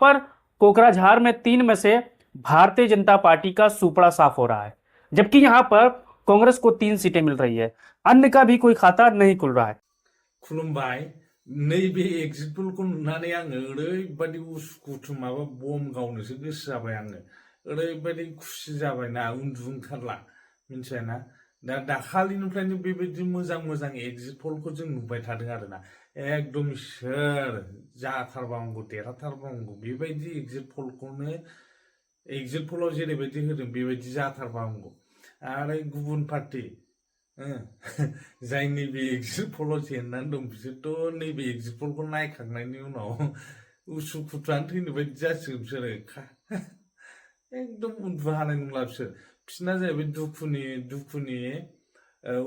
पर कोकराझार में 3 में से भारतीय जनता पार्टी का सुपड़ा साफ हो रहा है, जबकि यहाँ पर कांग्रेस को 3 सीटें मिल रही है। अन्य का भी कोई खाता नहीं खुल रहा है। खुलुमबाय नैबे एग्जिट पोलखौ नुनानै आङो ओरैबादि उसुखुथु माबा बम गावनोसो गोसो जाबाय आङो ओरैबादि खुसि जाबायना उन्दुनो ओंखारला मिन्थिबायना दा दाखालिनिफ्रायनो बेबायदि मोजां मोजां एग्जिट पोलखौ जों नुबाय थादों आरोना एकदम सोर जाथारबांगौ देरहाथारबांगौ बेबायदि एग्जिट पोलाव जेरैबायदि होदों बेबायदि जाथारबांगौ आरो गुबुन पार्टी जाय नैबे एग्जिट पोलाव जेननानै दं बिसोरथ' नैबे एग्जिट पोलखौ नायखांनायनि उनाव उसुखुथुआनो थैनो बायदि जासिगोन बिसोरो एकदम उन्दुनो हानाय नंला बिसोरना जाहैबाय दुखुनि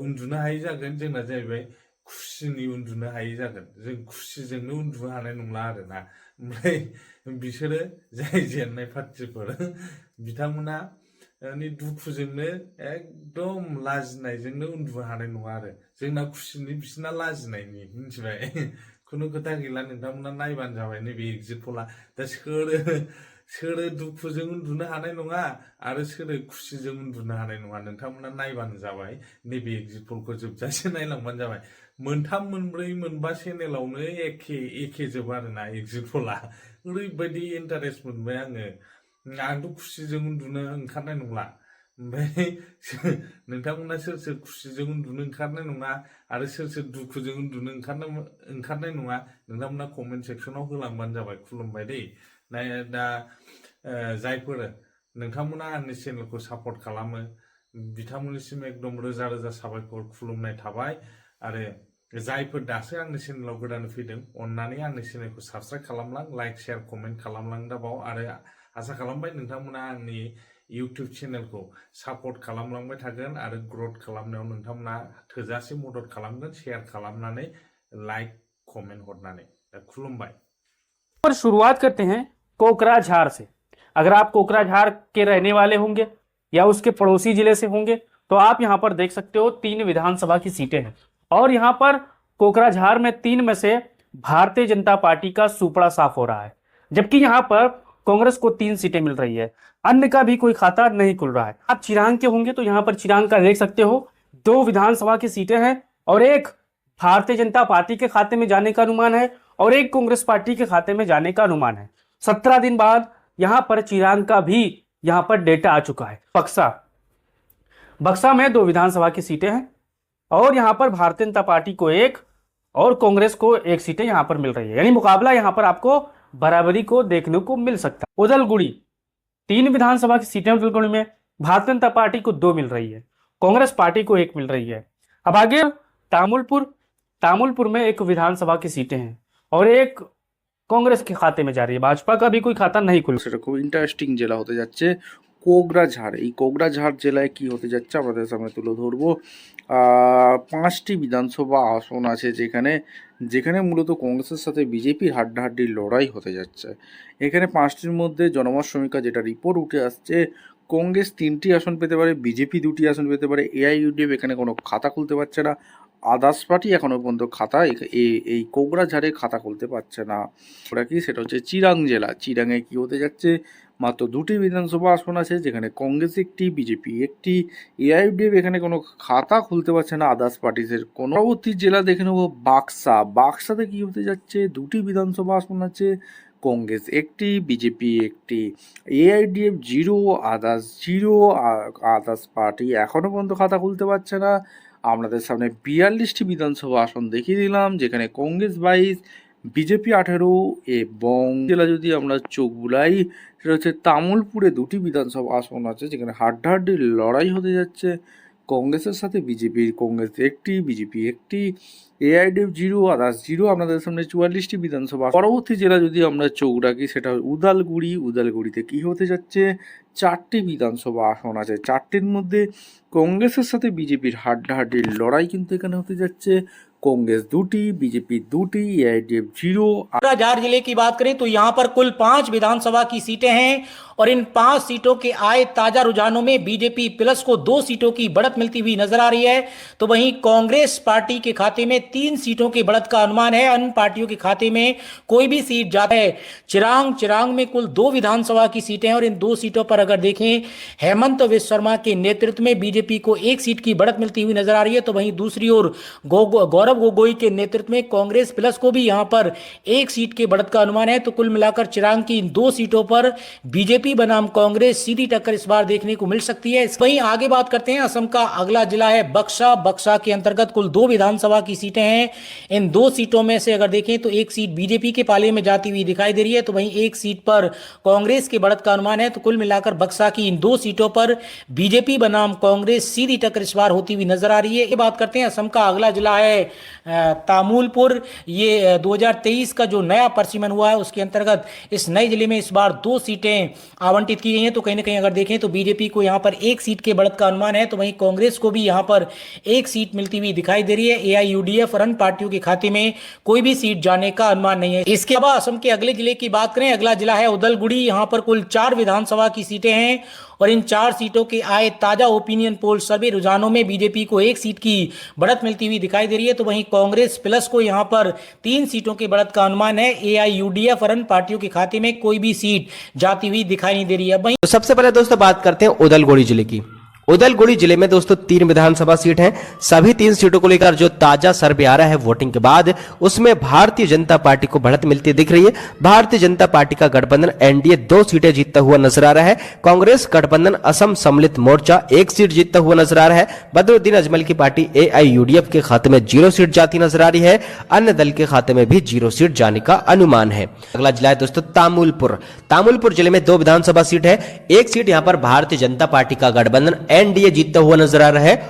उन्दुनो हायै जागोन जोंना जाहैबाय खुसिनि उन्दुनो हायै जागोन जों खुसिजोंनो उन्दुनो हानाय नंला आरोना ओमफ्राय बिसोरो जाय जेननाय पार्टिफोर बिथांमोना दुखुजोंनो एकदम लाजिनायजोंनो उन्दुनो हानाय नङा आरो जोंना खुसिनि बिसिना लाजिनायनि मिथिबाय खुनु खोथा गैला नोंथांमोना नायबानो जाबाय नैबे एग्जिट पोला दा सोरो दुखुजों उन्दुनो हानाय नङा आरो सोरो खुसिजों उन्दुनो हानाय नङा नोंथांमोना नायबानो जाबाय नैबे एग्जिट पोलखौ जोबजासे नायलांबानो जाबाय मोनथाम मोनब्रै मोनबा चेनेलावनो एखे जोब आरोना एग्जिट पोला ओरैबायदि इन्टारेस्ट मोनबाय आंथ' खुसिजों उन्दुनो ओंखारनाय नंला ओमफ्राय नोंथांमोना सोर सोर खुसिजों उन्दुनो ओंखारनाय नङा आरो सोर सोर दुखुजों उन्दुनो ओंखारनाय नङा नोंथांमोना कमेन्ट सेक्सनाव होलांबानो जाबाय खुलुमबाय दै दा जायफोर नोंथांमोना आंनि चेनेलखौ सापर्ट खालामो बिथांमोननिसिम एकदम रोजा रोजा साबायखर खुलुमनाय थाबाय आरो जायफोर दासो आंनि चेनेलाव गोदान फैदों अन्नानै आंनि चेनेलखौ साबस्क्राइब खालामलां लाइक शेयार कमेन्ट खालामलां दाबाव आरो आसा खालामबाय नोंथांमोना आंनि इउटिउब चेनेलखौ सापर्ट खालामलांबाय थागोन आरो ग्रथ खालामनायाव नोंथांमोना थोजासे मदद खालामगोन शेयार खालामनानै लाइक कमेन्ट हरनानै खुलुमबाय। पर शुरुआत करते हैं कोकराझार से। अगर आप कोकराझार के रहने वाले होंगे या उसके पड़ोसी जिले से होंगे तो आप यहां पर देख सकते हो 3 विधानसभा की सीटें हैं और यहां पर कोकराझार में 3 में से भारतीय जनता पार्टी का सुपड़ा साफ हो रहा है, जबकि यहां पर कांग्रेस को 3 सीटें मिल रही है। अन्य का भी कोई खाता नहीं खुल रहा है। आप चिरांग के होंगे तो यहां पर चिरांग का देख सकते हो 2 विधानसभा की सीटें हैं और एक भारतीय जनता पार्टी के खाते में जाने का अनुमान है और एक कांग्रेस पार्टी के खाते में जाने का अनुमान है। 17 दिन बाद यहां पर चिरांग का भी यहां पर डेटा आ चुका है। बक्सा में 2 विधानसभा की सीटें हैं और यहां पर भारतीय जनता पार्टी को 1 और कांग्रेस को 1 सीटें यहां पर मिल रही है, यानी मुकाबला यहां पर आपको बराबरी को देखने को मिल सकता है। उदलगुड़ी 3 विधानसभा की सीटें उदलगुड़ी में भारतीय जनता पार्टी को 2 मिल रही है, कांग्रेस पार्टी को 1 मिल रही है। अब आगे तामुलपुर में 1 विधानसभा की सीटें हैं और 1 कांग्रेस के खाते में जा रही है, भाजपा का भी कोई खाता नहीं खुल। সেটা খুব ইন্টারেস্টিং জেলা হতে যাচ্ছে কোকরাঝাড়। এই কোকরাঝাড় জেলায় কি হতে যাচ্ছে আপনাদের সামনে তুলে ধরবো। 5টি বিধানসভা আসন আছে যেখানে মূলত কংগ্রেসের সাথে বিজেপির হাড্ডাহাড্ডি লড়াই হতে যাচ্ছে। এখানে 5টির মধ্যে জনমত সমীক্ষা যেটা রিপোর্ট উঠে আসছে, কংগ্রেস 3টি আসন পেতে পারে, বিজেপি 2টি আসন পেতে পারে, এআইইউডিএফ এখানে কোনো খাতা খুলতে পারছে না, আদার্স পার্টি এখনও পর্যন্ত এই কোকরাঝাড়ে খাতা খুলতে পারছে না। ওরা কি সেটা হচ্ছে চিরাং জেলা। চিরাংয়ে কি হতে যাচ্ছে, মাত্র 2টি বিধানসভা আসন আছে যেখানে কংগ্রেস 1টি, বিজেপি 1টি, এআইইউডিএফ এখানে কোনো খাতা খুলতে পারছে না, আদার্স পার্টিসের কোনো। পরবর্তী জেলা দেখে নেব বাক্সাতে কি হতে যাচ্ছে, 2টি বিধানসভা আসন আছে, কংগ্রেস 1টি, বিজেপি 1টি, এআইইউডিএফ 0, আদার্স পার্টি এখনও পর্যন্ত খাতা খুলতে পারছে না। আপনাদের সামনে 42টি বিধানসভা আসন দেখিয়ে দিলাম যেখানে কংগ্রেস 22, বিজেপি 18 এবং জেলা যদি আমরা চোখ বুলাই সেটা হচ্ছে তামুলপুরে 2টি বিধানসভা আসন আছে যেখানে হাড্ডাহাড্ডি লড়াই হতে যাচ্ছে কংগ্রেসের সাথে বিজেপির। কংগ্রেস 1টি, বিজেপি 1টি, এআইইউডিএফ 0, আদার্স 0। আপনাদের সামনে 44টি বিধানসভা। পরবর্তী জেলা যদি আমরা চোখ রাখি সেটা উদালগুড়িতে কি হতে যাচ্ছে, 4টি বিধানসভা আসন আছে, 4টির মধ্যে কংগ্রেসের সাথে বিজেপির হাড্ডাহাড্ডির লড়াই কিন্তু এখানে হতে যাচ্ছে। कांग्रेस 2टी, बीजेपी 2टी, एआईडीएफ 0। कोकराझार जिले की बात करें तो यहाँ पर कुल 5 विधानसभा की सीटें हैं और इन 5 सीटों के आए ताजा रुझानों में बीजेपी प्लस को 2 सीटों की बढ़त मिलती हुई नजर आ रही है, तो वहीं कांग्रेस पार्टी के खाते में 3 सीटों की बढ़त का अनुमान है। अन्य पार्टियों के खाते में कोई भी सीट जाता है। चिरांग में कुल 2 विधानसभा की सीटें हैं और इन 2 सीटों पर अगर देखें हेमंत विश्व शर्मा के नेतृत्व में बीजेपी को 1 सीट की बढ़त मिलती हुई नजर आ रही है, तो वहीं दूसरी ओर गौरव गोगोई के नेतृत्व में कांग्रेस प्लस को भी यहां पर 1 सीट की बढ़त का अनुमान है। तो कुल मिलाकर चिरांग की इन 2 सीटों पर बीजेपी बनाम कांग्रेस सीधी टक्कर इस बार देखने को मिल सकती है। वहीं आगे बात करते हैं, असम का अगला जिला है बक्सा के अंतर्गत कुल 2 विधानसभा की सीटें हैं। इन 2 सीटों में से अगर देखें तो 1 सीट बीजेपी के पाले में जाती हुई दिखाई दे रही है, तो वहीं 1 सीट पर कांग्रेस की बढ़त का अनुमान है। तो कुल मिलाकर बक्सा की इन 2 सीटों पर बीजेपी बनाम कांग्रेस सीधी टक्कर इस बार होती हुई नजर आ रही है। ये बात करते हैं, असम का अगला जिला है तामुलपुर। ये 2023 का जो नया परिसीमन हुआ है उसके अंतर्गत इस नए जिले में इस बार 2 सीटें आवंटित की गई हैं। तो कहीं ना कहीं अगर देखें तो बीजेपी को यहां पर 1 सीट के बढ़त का अनुमान है, तो वहीं कांग्रेस को भी यहां पर 1 सीट मिलती हुई दिखाई दे रही है। एआईयूडीएफ और अन्य पार्टियों के खाते में कोई भी सीट जाने का अनुमान नहीं है। इसके अलावा असम के अगले जिले की बात करें, अगला जिला है उदलगुड़ी। यहां पर कुल 4 विधानसभा की सीटें हैं और इन 4 सीटों के आए ताजा ओपिनियन पोल सर्वे रुझानों में बीजेपी को 1 सीट की बढ़त मिलती हुई दिखाई दे रही है, तो वहीं कांग्रेस प्लस को यहां पर 3 सीटों की बढ़त का अनुमान है। एआईयूडीएफ और अन्य पार्टियों के खाते में कोई भी सीट जाती हुई दिखाई नहीं दे रही है। वहीं तो सबसे पहले दोस्तों बात करते हैं उदलगुड़ी जिले की। उदलगुड़ी जिले में दोस्तों 3 विधानसभा सीट हैं। सभी 3 सीटों को लेकर जो ताजा सर्वे आ रहा है वोटिंग के बाद, उसमें भारतीय जनता पार्टी को बढ़त मिलती दिख रही है। भारतीय जनता पार्टी का गठबंधन एनडीए 2 सीटें जीतता हुआ नजर आ रहा है। कांग्रेस गठबंधन असम सम्मिलित मोर्चा 1 सीट जीतता हुआ नजर आ रहा है। बदरुद्दीन अजमल की पार्टी एआईयूडीएफ के खाते में 0 सीट जाती नजर आ रही है। अन्य दल के खाते में भी 0 सीट जाने का अनुमान है। अगला जिला है दोस्तों तामुलपुर जिले में 2 विधानसभा सीट है। 1 सीट यहां पर भारतीय जनता पार्टी का गठबंधन एनडीए जीतता हुआ नजर आ रहा है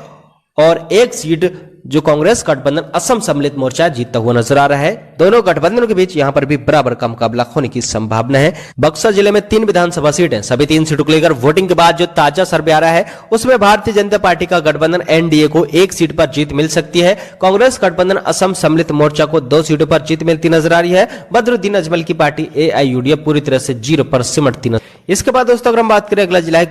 और 1 सीट जो कांग्रेस गठबंधन असम सम्मिलित मोर्चा जीतता हुआ नजर आ रहा है। दोनों गठबंधनों के बीच यहां पर भी बराबर का मुकाबला होने की संभावना है। बक्सर जिले में 3 विधानसभा सीट हैं। सभी 3 सीटों को लेकर वोटिंग के बाद जो ताजा सर्वे आ रहा है उसमें भारतीय जनता पार्टी का गठबंधन एनडीए को 1 सीट पर जीत मिल सकती है। कांग्रेस गठबंधन असम सम्मिलित मोर्चा को 2 सीटों पर जीत मिलती नजर आ रही है। बदरुद्दीन अजमल की पार्टी एआईयूडीएफ पूरी तरह से 0 पर सिमटती नजर। इसके बाद दोस्तों अगर हम बात करें, अगला जिला है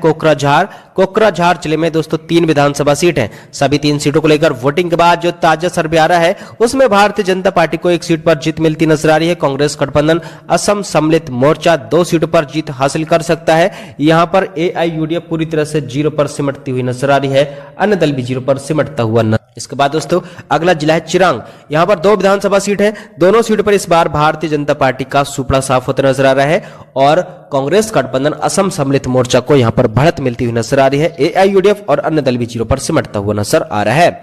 कोकराझार जिले में दोस्तों 3 विधानसभा सीट हैं। सभी 3 सीटों को लेकर वोटिंग के बाद जो ताजा सर्वे आ रहा है उसमें भारतीय जनता पार्टी को 1 सीट पर जीत मिलती नजर आ रही है। कांग्रेस गठबंधन असम सम्मिलित मोर्चा 2 सीटों पर जीत हासिल कर सकता है। यहां पर एआईयूडीएफ पूरी तरह से 0 पर सिमटती हुई नजर आ रही है। अन्य दल भी 0 पर सिमटता हुआ नजर। इसके बाद दोस्तों अगला जिला है चिरांग। यहां पर 2 विधानसभा सीट है। दोनों सीटों पर इस बार भारतीय जनता पार्टी का सुपड़ा साफ होता नजर आ रहा है और कांग्रेस गठबंधन असम सम्मिलित मोर्चा को यहां पर बढ़त मिलती हुई नजर आ रही है। एआईयूडीएफ और अन्य दल भी 0 पर सिमटता हुआ नजर आ रहा है।